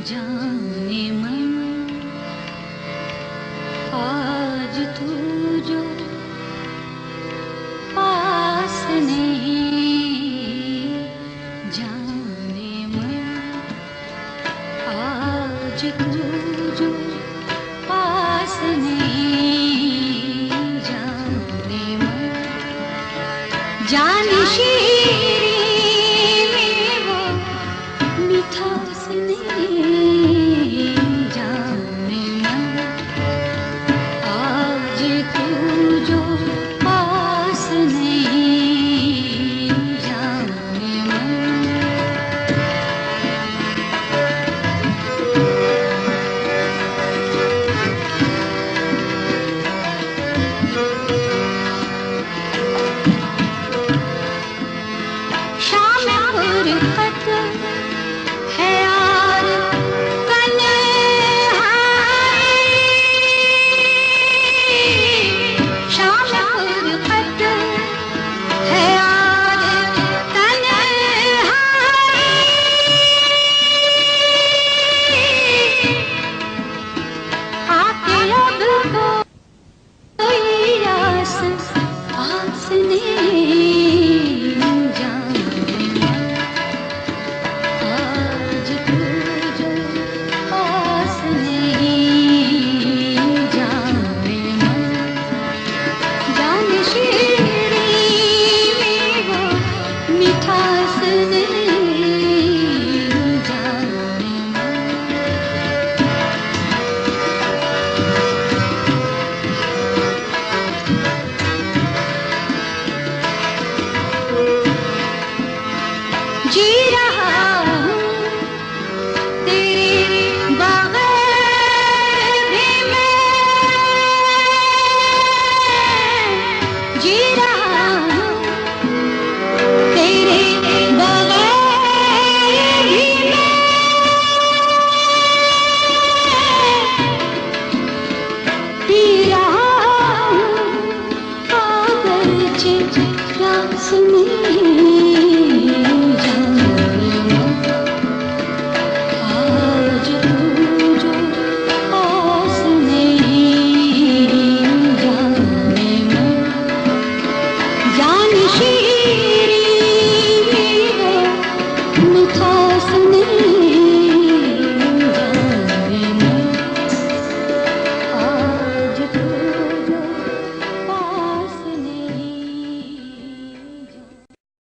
जाने मन आज तू जो पास नहीं, जाने मन आज तू जो पास नहीं, जाने मन जाने शीरी में वो मिठास नहीं, जाने मन आज तू जो पास नहीं, जाने मन शाम फुरकत है यार तन्हाई, शाम फुरकत है यार तन्हाई, आके अब कोई आस पास नहीं, जाने मन आज तू जो पास नहीं, जाने मन जाने शीरी में वो मिठास नहीं, जाने मन जी रहा हूँ तेरे बगैर भी मैं, जी रहा हूँ तेरे बगैर भी मैं, पी रहा हूँ अगरचे प्यास नहीं, जाने मन आज तू जो पास नहीं, जाने मन जाने